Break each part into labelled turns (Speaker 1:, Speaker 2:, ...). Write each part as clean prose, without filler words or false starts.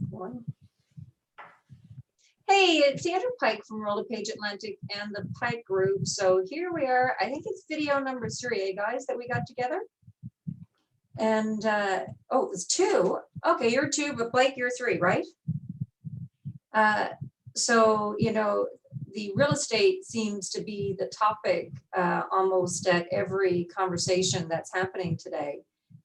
Speaker 1: One. Hey, it's Andrew Pike from Roller Page Atlantic and the Pike Group. So here we are. I think it's video number 3, guys, that we got together. And oh, it's 2. Okay, you're 2, but Blake, you're 3, right? So you know, the real estate seems to be the topic almost at every conversation that's happening today.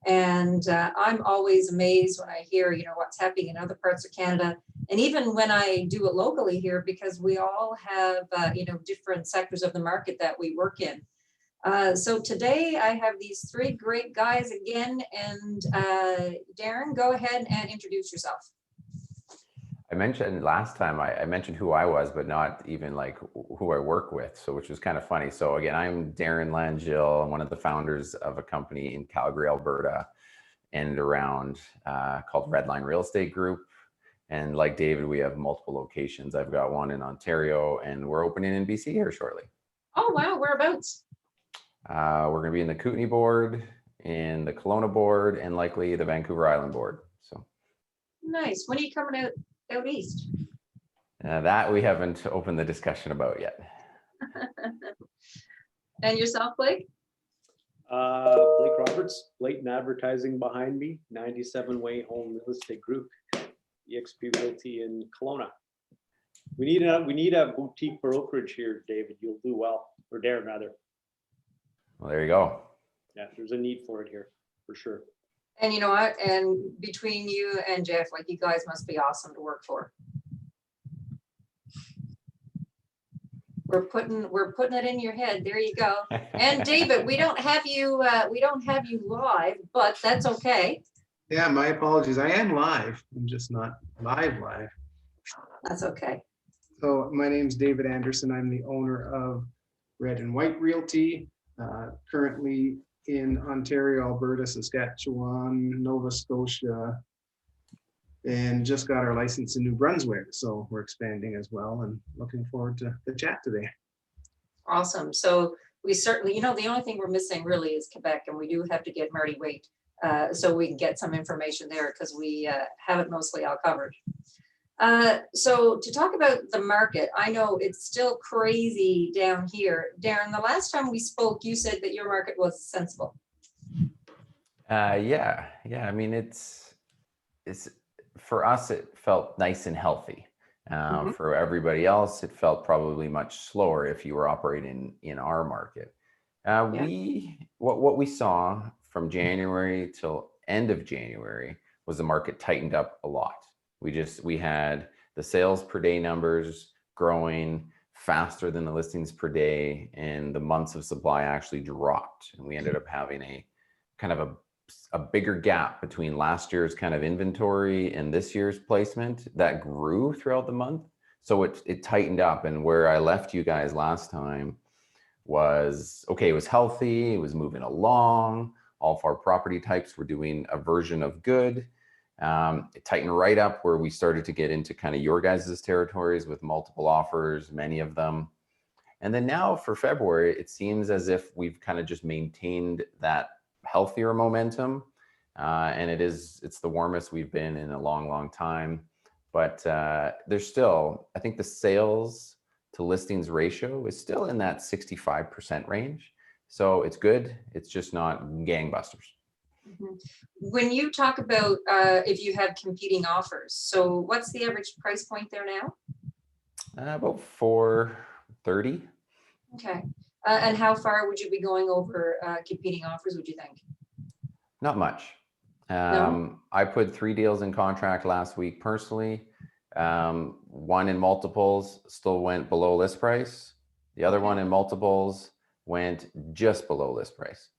Speaker 1: And I'm always amazed when I hear, you know, what's happening in other parts of Canada. And even when I do it locally here, because we all have, you know, different sectors of the market that we work in. So today I have these 3 great guys again. And Darren, go ahead and introduce yourself.
Speaker 2: I mentioned last time, I mentioned who I was, but not even like who I work with. So, which was kind of funny. So again, I'm Darren Langille. I'm one of the founders of a company in Calgary, Alberta, and around called Redline Real Estate Group. And like David, we have multiple locations. I've got one in Ontario, and we're opening in BC here shortly.
Speaker 1: Oh, wow. Whereabouts?
Speaker 2: We're going to be in the Kootenay board, in the Kelowna board, and likely the Vancouver Island board. So
Speaker 1: nice. When are you coming out east?
Speaker 2: That we haven't opened the discussion about yet.
Speaker 1: And yourself, Blake?
Speaker 3: Blake Roberts, Blatant Advertising behind me, 97 Way Home Real Estate Group, EXP Realty in Kelowna. We need a boutique brokerage here, David. You'll do well, or Darren rather.
Speaker 2: Well, there you go.
Speaker 3: Yeah, there's a need for it here, for sure.
Speaker 1: And you know what? And between you and Jeff, like, you guys must be awesome to work for. We're putting it in your head. There you go. And David, we don't have you live, but that's okay.
Speaker 4: Yeah, my apologies. I am live. I'm just not live.
Speaker 1: That's okay.
Speaker 4: So my name's David Anderson. I'm the owner of Red and White Realty, currently in Ontario, Alberta, Saskatchewan, Nova Scotia, and just got our license in New Brunswick. So we're expanding as well and looking forward to the chat today. Awesome.
Speaker 1: So we certainly, you know, the only thing we're missing really is Quebec, and we do have to get Marty Waite so we can get some information there, because we have it mostly all covered. So to talk about the market, I know it's still crazy down here. Darren, the last time we spoke, you said that your market was sensible.
Speaker 2: Yeah. I mean, it's for us, it felt nice and healthy. For everybody else, it felt probably much slower if you were operating in our market. What we saw from January till end of January was the market tightened up a lot. We had the sales per day numbers growing faster than the listings per day, and the months of supply actually dropped. And we ended up having a kind of a bigger gap between last year's kind of inventory and this year's placement that grew throughout the month. So it tightened up. And where I left you guys last time was, okay, it was healthy, it was moving along. All of our property types were doing a version of good. It tightened right up where we started to get into kind of your guys' territories with multiple offers, many of them. And then now for February, it seems as if we've kind of just maintained that healthier momentum. And it's the warmest we've been in a long time. But there's still, I think the sales to listings ratio is still in that 65% range. So it's good. It's just not gangbusters.
Speaker 1: When you talk about if you have competing offers, so what's the average price point there now?
Speaker 2: About $430.
Speaker 1: Okay. And how far would you be going over competing offers, would you think?
Speaker 2: Not much.
Speaker 1: No?
Speaker 2: I put 3 deals in contract last week personally. One in multiples still went below list price. The other one in multiples went just below list price.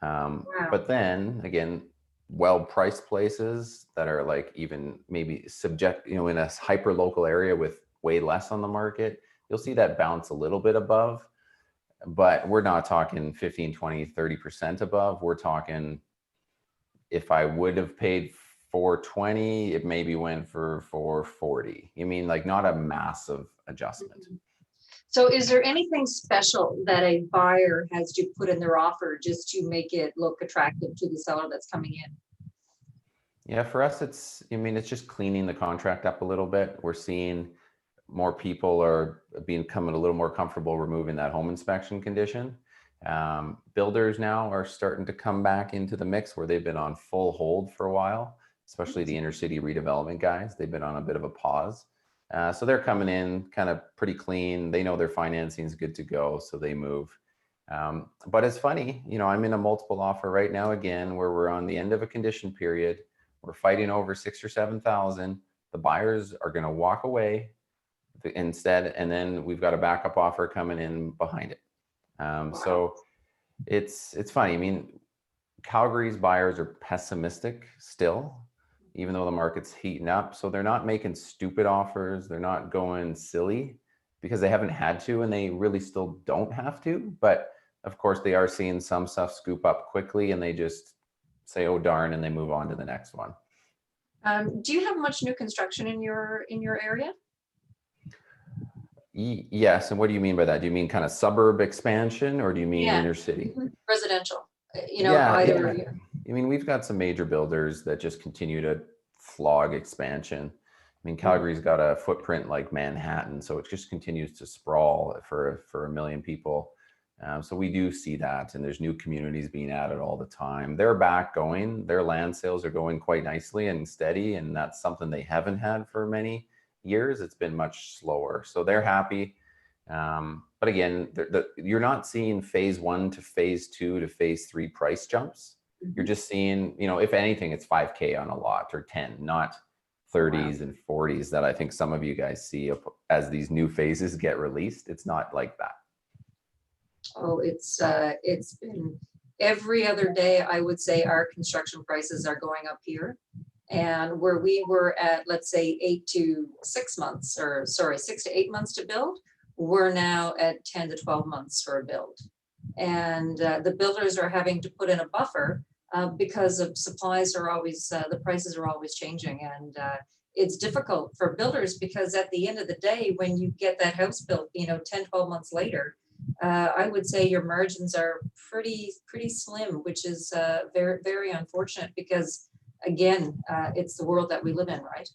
Speaker 1: Wow.
Speaker 2: But then again, well-priced places that are like even maybe subject, you know, in a hyper local area with way less on the market, you'll see that bounce a little bit above, but we're not talking 15, 20, 30% above. We're talking, if I would have paid $420, it maybe went for $440. You mean, like, not a massive adjustment.
Speaker 1: So is there anything special that a buyer has to put in their offer just to make it look attractive to the seller that's coming in?
Speaker 2: Yeah, for us, it's just cleaning the contract up a little bit. We're seeing more people are becoming a little more comfortable removing that home inspection condition. Builders now are starting to come back into the mix where they've been on full hold for a while, especially the inner city redevelopment guys. They've been on a bit of a pause. So they're coming in kind of pretty clean. They know their financing is good to go, so they move. But it's funny, I'm in a multiple offer right now again, where we're on the end of a condition period. We're fighting over 6 or 7,000. The buyers are going to walk away instead, and then we've got a backup offer coming in behind it. So it's funny. I mean, Calgary's buyers are pessimistic still, even though the market's heating up. So they're not making stupid offers. They're not going silly because they haven't had to, and they really still don't have to. But of course, they are seeing some stuff scoop up quickly, and they just say, "Oh darn," and they move on to the next one.
Speaker 1: Do you have much new construction in your area?
Speaker 2: Yes. And what do you mean by that? Do you mean kind of suburb expansion, or do you mean
Speaker 1: Yeah.
Speaker 2: inner city?
Speaker 1: Residential,
Speaker 2: Yeah,
Speaker 1: either.
Speaker 2: yeah. I mean, we've got some major builders that just continue to flog expansion. I mean, Calgary's got a footprint like Manhattan, so it just continues to sprawl for a million people. So we do see that, and there's new communities being added all the time. They're back going. Their land sales are going quite nicely and steady, and that's something they haven't had for many years. It's been much slower, so they're happy. But again, you're not seeing phase 1 to phase 2 to phase 3 price jumps. You're just seeing, if anything, it's 5K on a lot or 10, not 30s and 40s that I think some of you guys see as these new phases get released. It's not like that.
Speaker 1: Oh, it's been every other day, I would say our construction prices are going up here. And where we were at, let's say 6 to 8 months to build, we're now at 10 to 12 months for a build. And the builders are having to put in a buffer because of supplies are always, the prices are always changing. And it's difficult for builders because at the end of the day, when you get that house built, 10, 12 months later, I would say your margins are pretty slim, which is very, very unfortunate because again, it's the world that we live in, right?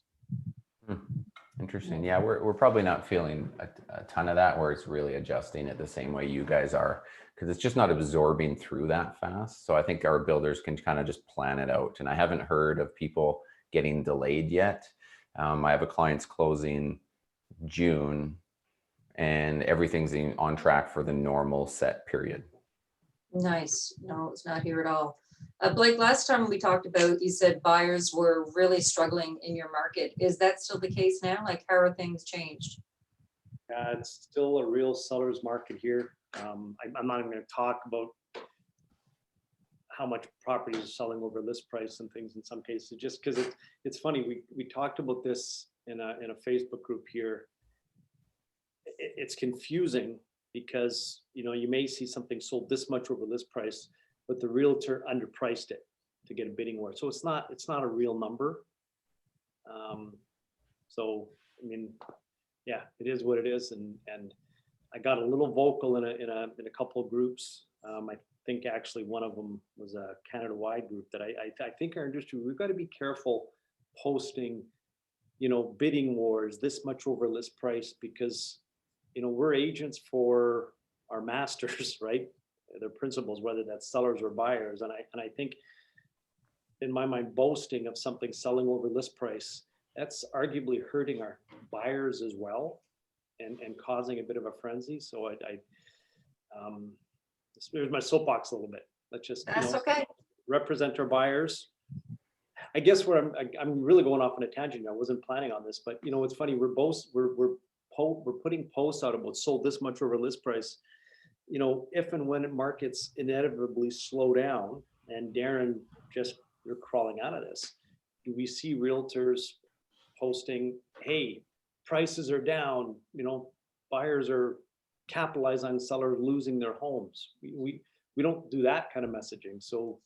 Speaker 2: Interesting. Yeah, we're probably not feeling a ton of that where it's really adjusting it the same way you guys are, because it's just not absorbing through that fast. So I think our builders can kind of just plan it out. And I haven't heard of people getting delayed yet. I have a client's closing June, and everything's on track for the normal set period.
Speaker 1: Nice. No, it's not here at all. Blake, last time we talked about, you said buyers were really struggling in your market. Is that still the case now? Like, how are things changed?
Speaker 3: It's still a real seller's market here. I'm not even going to talk about how much property is selling over list price and things in some cases, just because it's funny. We talked about this in a Facebook group here. It's confusing because you may see something sold this much over list price, but the realtor underpriced it to get a bidding war. So it's not a real number. So I mean, yeah, it is what it is, and I got a little vocal in a couple of groups. I think actually one of them was a Canada-wide group that I think our industry, we've got to be careful posting, bidding wars this much over list price, because we're agents for our masters, right? Their principals, whether that's sellers or buyers. And I think in my mind, boasting of something selling over list price, that's arguably hurting our buyers as well and causing a bit of a frenzy. So here's my soapbox a little bit. Let's just
Speaker 1: That's okay.
Speaker 3: represent our buyers. I guess where I'm really going off on a tangent. I wasn't planning on this, but it's funny. We're putting posts out about sold this much over list price. If and when markets inevitably slow down, and Darren, you're crawling out of this, do we see realtors posting, hey, prices are down, buyers are capitalizing on sellers losing their homes? We don't do that kind of messaging. So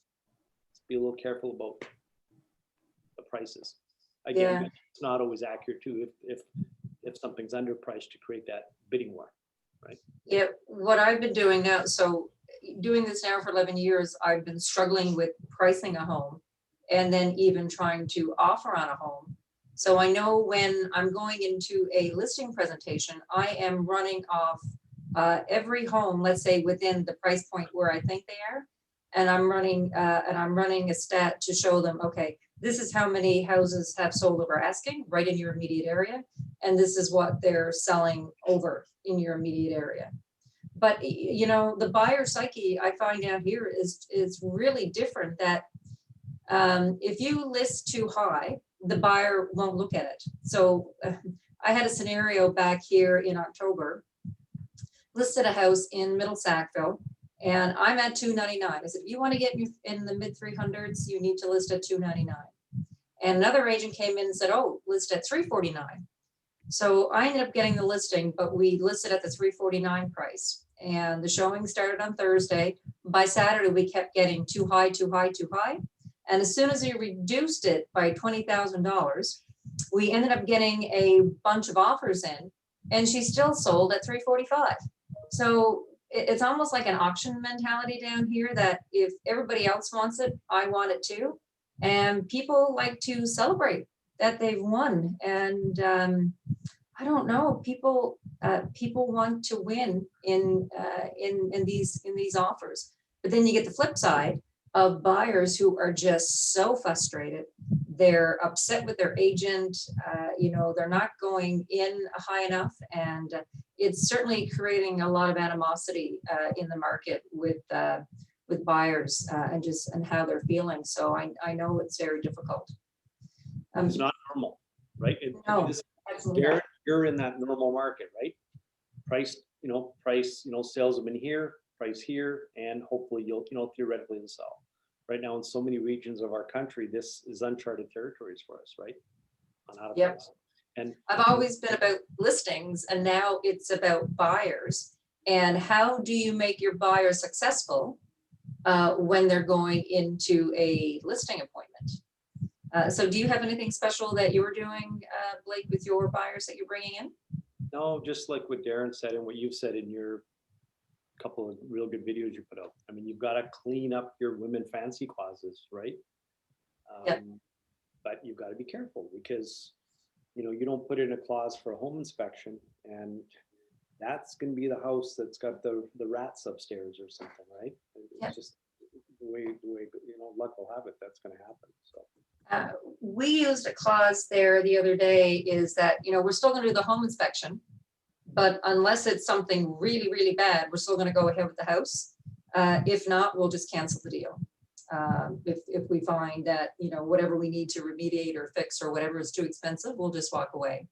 Speaker 3: let's be a little careful about the prices. Again, It's not always accurate too if something's underpriced to create that bidding war. Right.
Speaker 1: Yeah, what I've been doing now, so doing this now for 11 years, I've been struggling with pricing a home and then even trying to offer on a home. So I know when I'm going into a listing presentation, I am running off every home, let's say within the price point where I think they are. And I'm running a stat to show them, okay, this is how many houses have sold over asking right in your immediate area. And this is what they're selling over in your immediate area. But you know, the buyer psyche I find out here is really different, that if you list too high, the buyer won't look at it. So I had a scenario back here in October, listed a house in Middle Sackville, and I'm at $299. I said, if you want to get in the mid 300s, you need to list at $299. And another agent came in and said, oh, list at $349. So I ended up getting the listing, but we listed at the $349 price. And the showing started on Thursday. By Saturday, we kept getting too high, too high, too high. And as soon as we reduced it by $20,000, we ended up getting a bunch of offers in, and she still sold at $345. So it's almost like an auction mentality down here, that if everybody else wants it, I want it too. And people like to celebrate that they've won. And I don't know, people want to win in these offers. But then you get the flip side of buyers who are just so frustrated. They're upset with their agent. You know, they're not going in high enough, and it's certainly creating a lot of animosity in the market with buyers and how they're feeling. So I know it's very difficult.
Speaker 3: It's not normal, right?
Speaker 1: No, absolutely not.
Speaker 3: You're in that normal market, right? Price, sales have been here, price here, and hopefully you'll, theoretically sell. Right now, in so many regions of our country, this is uncharted territories for us, right? On how to
Speaker 1: Yep.
Speaker 3: price. And
Speaker 1: I've always been about listings, and now it's about buyers. And how do you make your buyer successful when they're going into a listing appointment? So do you have anything special that you're doing, Blake, with your buyers that you're bringing in?
Speaker 3: no, just like what Darren said and what you've said in your couple of real good videos you put out. I mean, you've got to clean up your women fancy clauses, right?
Speaker 1: Yep.
Speaker 3: But you've got to be careful, because you don't put in a clause for a home inspection, and that's going to be the house that's got the rats upstairs or something, right? It's
Speaker 1: Yep.
Speaker 3: just the way luck will have it, that's going to happen. So
Speaker 1: We used a clause there the other day, is that, we're still going to do the home inspection, but unless it's something really, really bad, we're still going to go ahead with the house. If not, we'll just cancel the deal. If we find that, whatever we need to remediate or fix or whatever is too expensive, we'll just walk away.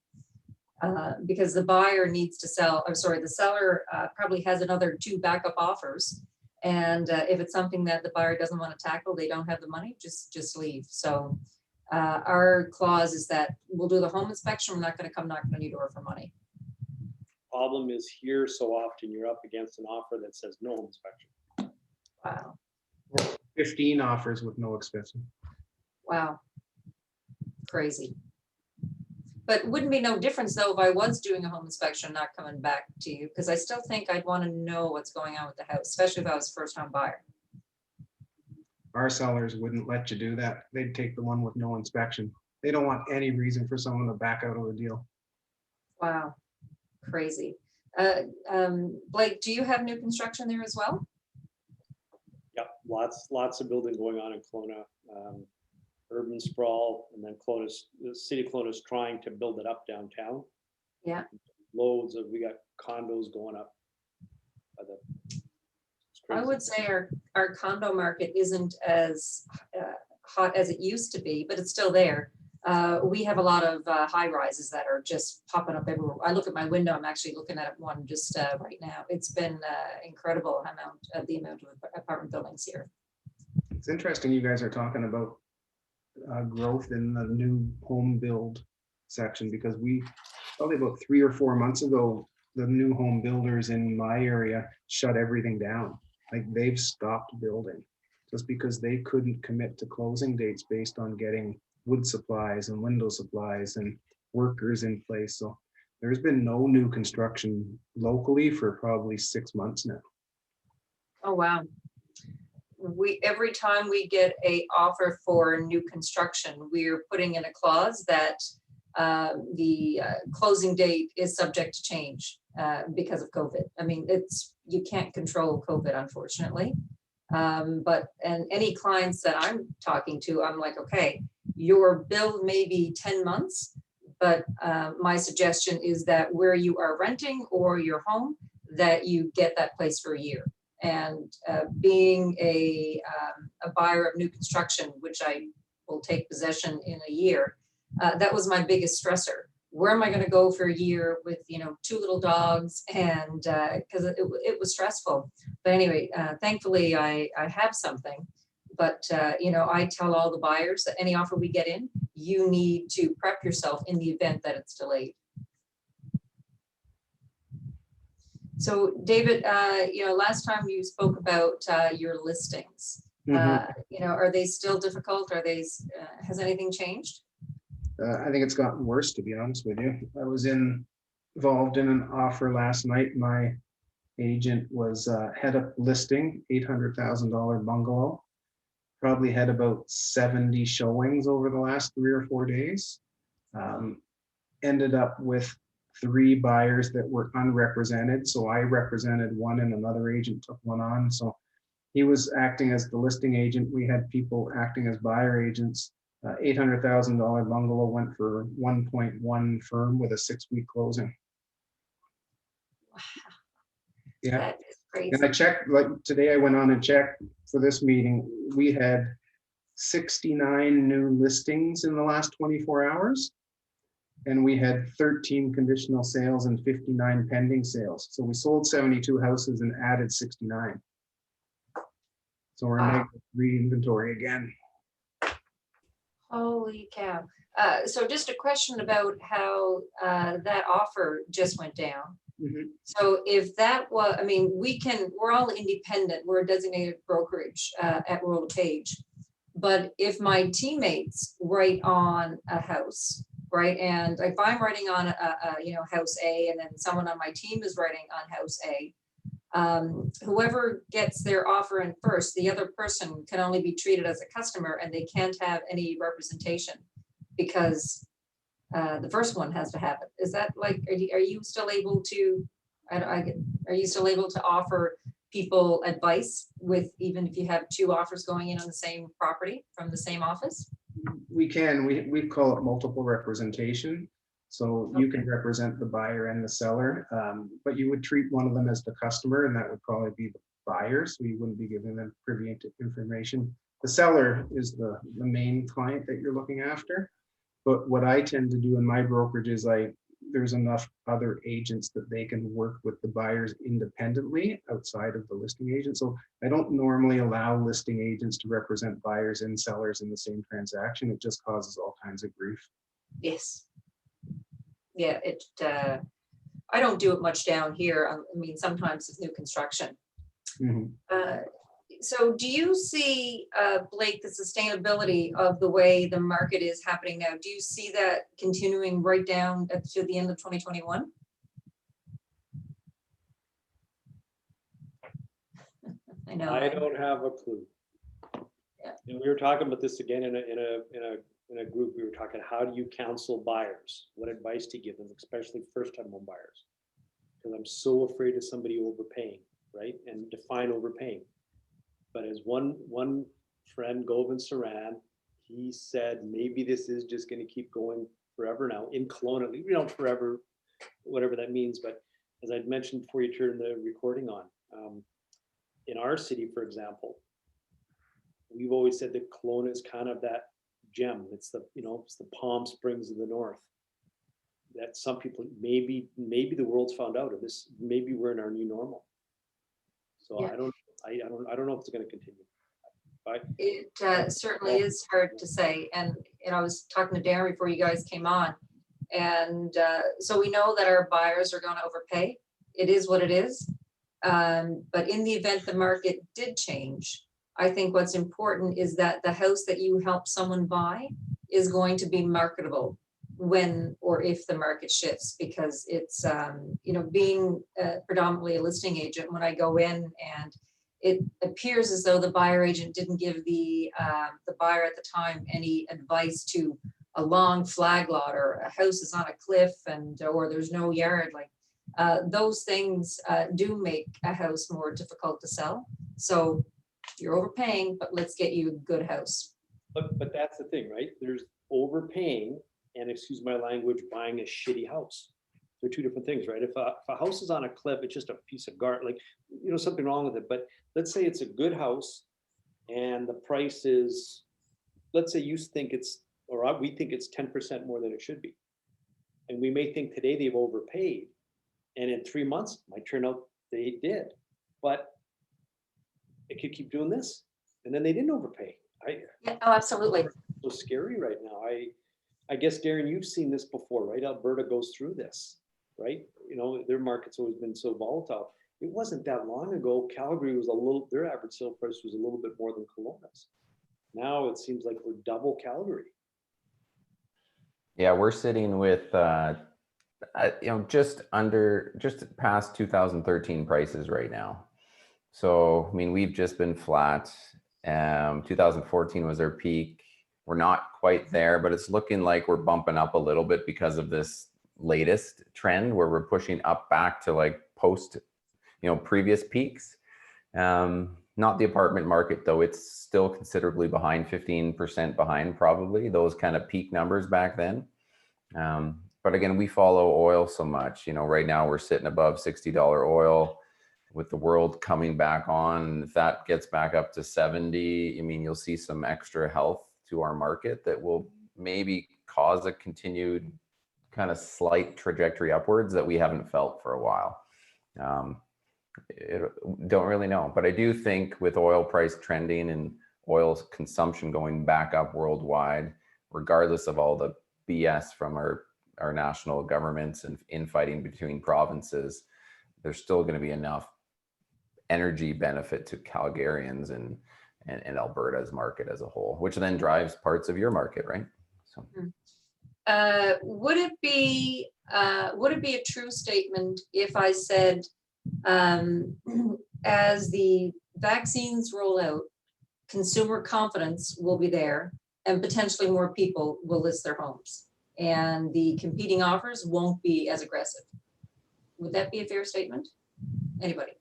Speaker 1: Because the buyer needs to sell, the seller probably has another 2 backup offers. And if it's something that the buyer doesn't want to tackle, they don't have the money, just leave. So our clause is that we'll do the home inspection. We're not going to come knocking on your door for money.
Speaker 3: problem is, here so often you're up against an offer that says no home inspection.
Speaker 1: Wow.
Speaker 4: 15 offers with no inspection.
Speaker 1: Wow. Crazy. But wouldn't be no difference though if I was doing a home inspection, not coming back to you, because I still think I'd want to know what's going on with the house, especially if I was a first-time buyer.
Speaker 4: Our sellers wouldn't let you do that. They'd take the one with no inspection. They don't want any reason for someone to back out of a deal.
Speaker 1: Wow. Crazy. Blake, do you have new construction there as well?
Speaker 3: Yep, lots of building going on in Kelowna. Urban sprawl, and then the city of Kelowna is trying to build it up downtown.
Speaker 1: Yeah.
Speaker 3: We got condos going up.
Speaker 1: I would say our condo market isn't as hot as it used to be, but it's still there. We have a lot of high rises that are just popping up everywhere. I look at my window, I'm actually looking at one just right now. It's been incredible the amount of apartment buildings here.
Speaker 4: It's interesting you guys are talking about growth in the new home build section, because we probably about 3 or 4 months ago, the new home builders in my area shut everything down. Like, they've stopped building just because they couldn't commit to closing dates based on getting wood supplies and window supplies and workers in place. So there's been no new construction locally for probably 6 months now.
Speaker 1: Oh, wow. every time we get a offer for new construction, we're putting in a clause that the closing date is subject to change because of COVID. I mean, you can't control COVID, unfortunately. And any clients that I'm talking to, I'm like, okay, your bill may be 10 months, but my suggestion is that where you are renting or your home, that you get that place for a year. And being a buyer of new construction, which I will take possession in a year, that was my biggest stressor. Where am I going to go for a year with, 2 little dogs? And because it was stressful. But anyway, thankfully I have something. But I tell all the buyers that any offer we get in, you need to prep yourself in the event that it's delayed. So David, last time you spoke about your listings. Are they still difficult? Has anything changed?
Speaker 4: I think it's gotten worse, to be honest with you. I was involved in an offer last night. My agent was head up listing, $800,000 bungalow. Probably had about 70 showings over the last 3 or 4 days. Ended up with 3 buyers that were unrepresented. So I represented one and another agent took one on. So he was acting as the listing agent. We had people acting as buyer agents. $800,000 bungalow went for 1.1 firm with a 6-week closing.
Speaker 1: Wow.
Speaker 4: Yeah.
Speaker 1: That is crazy.
Speaker 4: And I checked, like today I went on and checked for this meeting. We had 69 new listings in the last 24 hours. And we had 13 conditional sales and 59 pending sales. So we sold 72 houses and added 69. So we're making re-inventory again.
Speaker 1: Holy cow. So just a question about how that offer just went down. So if that was, we're all independent. We're a designated brokerage at World of Page. But if my teammates write on a house, right, and if I'm writing on house A, and then someone on my team is writing on house A, whoever gets their offer in first, the other person can only be treated as a customer, and they can't have any representation because the first one has to have it. Is that like, are you still able to, are you still able to offer people advice with, even if you have 2 offers going in on the same property from the same office?
Speaker 4: We can, we call it multiple representation. So you can represent the buyer and the seller, but you would treat one of them as the customer, and that would probably be the buyer. So you wouldn't be giving them privy to information. The seller is the main client that you're looking after. But what I tend to do in my brokerage is there's enough other agents that they can work with the buyers independently outside of the listing agent. So I don't normally allow listing agents to represent buyers and sellers in the same transaction. It just causes all kinds of grief.
Speaker 1: Yes. Yeah, I don't do it much down here. Sometimes it's new construction. So do you see, Blake, the sustainability of the way the market is happening now? Do you see that continuing right down to the end of 2021? I know.
Speaker 3: I don't have a clue.
Speaker 1: Yeah.
Speaker 3: And we were talking about this again in a group. We were talking, how do you counsel buyers? What advice do you give them, especially first-time home buyers? Because I'm so afraid of somebody overpaying, right? And define overpaying. But as one friend, Govind Saran, he said, maybe this is just going to keep going forever now in Kelowna. Forever, whatever that means. But as I'd mentioned before you turned the recording on, in our city, for example, we've always said that Kelowna is kind of that gem. It's the Palm Springs of the North. That some people, maybe the world's found out of this. Maybe we're in our new normal. So yeah. I don't know if it's going to continue.
Speaker 1: It certainly is hard to say. And I was talking to Darren before you guys came on. And so we know that our buyers are going to overpay. It is what it is. But in the event the market did change, I think what's important is that the house that you help someone buy is going to be marketable when or if the market shifts, because it's, being predominantly a listing agent, when I go in and it appears as though the buyer agent didn't give the buyer at the time any advice to a long flag lot, or a house is on a cliff, and or there's no yard. Like those things do make a house more difficult to sell. So you're overpaying, but let's get you a good house.
Speaker 3: But that's the thing, right? There's overpaying and, excuse my language, buying a shitty house. They're two different things, right? If a house is on a cliff, it's just a piece of garbage, like, you know, something wrong with it. But let's say it's a good house and the price is, let's say you think it's, or we think it's 10% more than it should be. And we may think today they've overpaid, and in 3 months might turn out they did. But it could keep doing this, and then they didn't overpay.
Speaker 1: Yeah, oh, absolutely.
Speaker 3: So scary right now. I guess, Darren, you've seen this before, right? Alberta goes through this, right? You know, their market's always been so volatile. It wasn't that long ago, Calgary was their average sale price was a little bit more than Kelowna's. Now it seems like we're double Calgary.
Speaker 2: Yeah, we're sitting with, just past 2013 prices right now. So, I mean, we've just been flat. 2014 was our peak. We're not quite there, but it's looking like we're bumping up a little bit because of this latest trend where we're pushing up back to like post, previous peaks. Not the apartment market though. It's still considerably behind, 15% behind probably those kind of peak numbers back then. But again, we follow oil so much, right now we're sitting above $60 oil. With the world coming back on, if that gets back up to 70, I mean, you'll see some extra health to our market that will maybe cause a continued kind of slight trajectory upwards that we haven't felt for a while. Don't really know, but I do think with oil price trending and oil consumption going back up worldwide, regardless of all the BS from our national governments and infighting between provinces, there's still going to be enough energy benefit to Calgarians and Alberta's market as a whole, which then drives parts of your market, right? So,
Speaker 1: would it be a true statement if I said, as the vaccines roll out, consumer confidence will be there, and potentially more people will list their homes, and the competing offers won't be as aggressive? Would that be a fair statement? Anybody?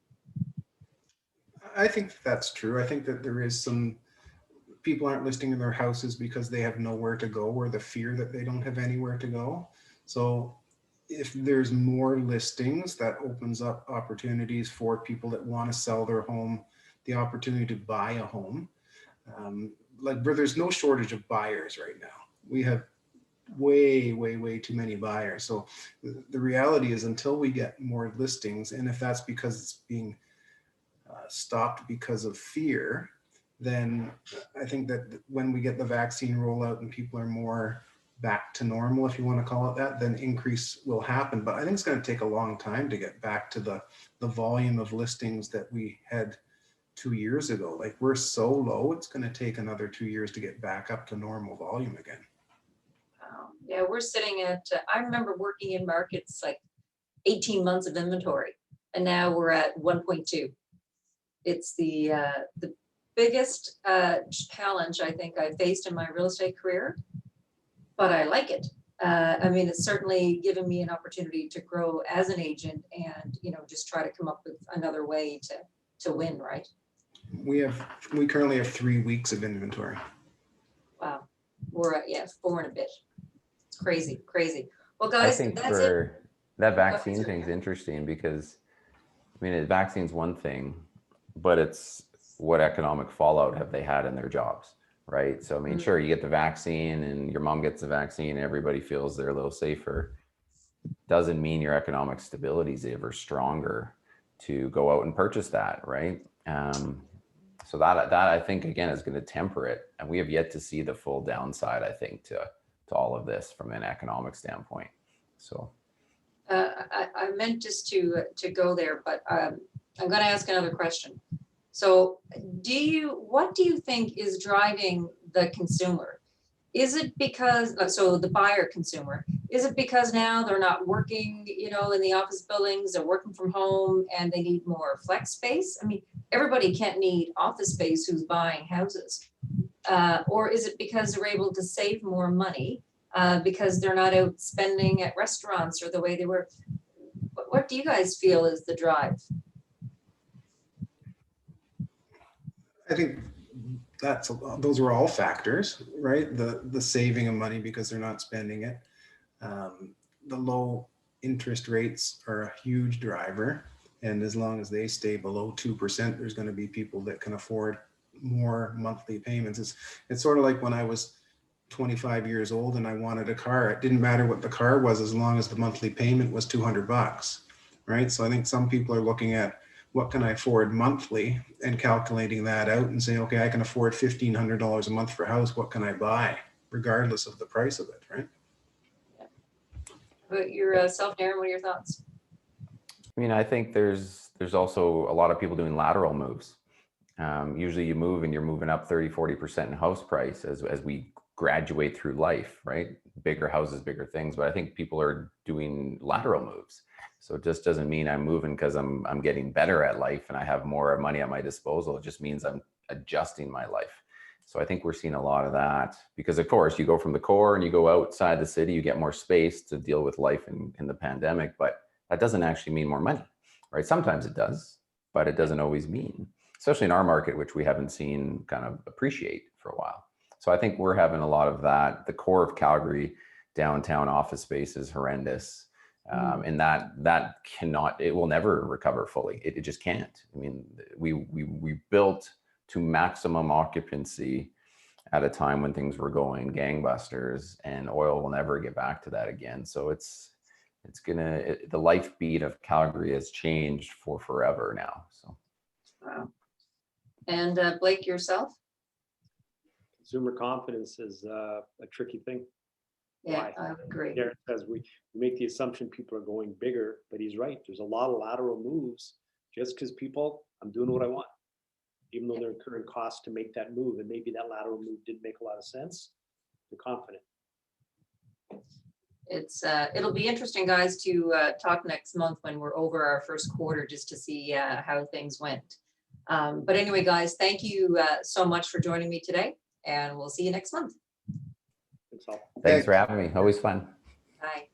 Speaker 4: I think that's true. I think that there is some people aren't listing in their houses because they have nowhere to go, or the fear that they don't have anywhere to go. So if there's more listings, that opens up opportunities for people that want to sell their home, the opportunity to buy a home. Where there's no shortage of buyers right now. We have way too many buyers. So the reality is, until we get more listings, and if that's because it's being stopped because of fear, then I think that when we get the vaccine rollout and people are more back to normal, if you want to call it that, then increase will happen. But I think it's going to take a long time to get back to the volume of listings that we had 2 years ago. Like, we're so low, it's going to take another 2 years to get back up to normal volume again.
Speaker 1: Yeah, we're sitting at, I remember working in markets like 18 months of inventory, and now we're at 1.2. It's the biggest challenge I think I've faced in my real estate career, but I like it. I mean, it's certainly given me an opportunity to grow as an agent and, just try to come up with another way to win, right? We
Speaker 4: currently have 3 weeks of inventory.
Speaker 1: Wow. We're at 4 and a bit. It's crazy. Well, guys,
Speaker 2: I think
Speaker 1: that's it.
Speaker 2: That vaccine thing's interesting because, I mean, the vaccine's one thing, but it's what economic fallout have they had in their jobs, right? So, I mean, sure, you get the vaccine and your mom gets the vaccine and everybody feels they're a little safer. Doesn't mean your economic stability is ever stronger to go out and purchase that, right? So that I think, again, is going to temper it. And we have yet to see the full downside, I think, to all of this from an economic standpoint. So
Speaker 1: I meant just to go there, but I'm going to ask another question. So what do you think is driving the consumer? Is it because, so the buyer consumer, is it because now they're not working, in the office buildings, they're working from home and they need more flex space? I mean, everybody can't need office space who's buying houses. Or is it because they're able to save more money because they're not out spending at restaurants or the way they were? What do you guys feel is the drive?
Speaker 4: I think those are all factors, right? The saving of money because they're not spending it. The low interest rates are a huge driver. And as long as they stay below 2%, there's going to be people that can afford more monthly payments. It's sort of like when I was 25 years old and I wanted a car. It didn't matter what the car was as long as the monthly payment was $200, right? So I think some people are looking at what can I afford monthly and calculating that out and saying, okay, I can afford $1,500 a month for a house. What can I buy, regardless of the price of it, right?
Speaker 1: But yourself, Darren, what are your thoughts?
Speaker 2: I mean, I think there's also a lot of people doing lateral moves. Usually you move and you're moving up 30-40% in house price as we graduate through life, right? Bigger houses, bigger things. But I think people are doing lateral moves. So it just doesn't mean I'm moving because I'm getting better at life and I have more money at my disposal. It just means I'm adjusting my life. So I think we're seeing a lot of that because, of course, you go from the core and you go outside the city, you get more space to deal with life in the pandemic, but that doesn't actually mean more money, right? Sometimes it does, but it doesn't always mean, especially in our market, which we haven't seen kind of appreciate for a while. So I think we're having a lot of that. The core of Calgary, downtown office space is horrendous. And that cannot, it will never recover fully. It just can't. I mean, we built to maximum occupancy at a time when things were going gangbusters, and oil will never get back to that again. So the life beat of Calgary has changed for forever now. So.
Speaker 1: Wow. And Blake, yourself?
Speaker 3: Consumer confidence is a tricky thing.
Speaker 1: Yeah,
Speaker 3: Why?
Speaker 1: I would agree.
Speaker 3: Darren says we make the assumption people are going bigger, but he's right. There's a lot of lateral moves just because I'm doing what I want, even though they're incurring costs to make that move. And maybe that lateral move didn't make a lot of sense. They're confident.
Speaker 1: It'll be interesting, guys, to talk next month when we're over our first quarter, just to see how things went. But anyway, guys, thank you so much for joining me today, and we'll see you next month.
Speaker 3: That's all.
Speaker 2: Thanks for having me. Always fun.
Speaker 1: Bye.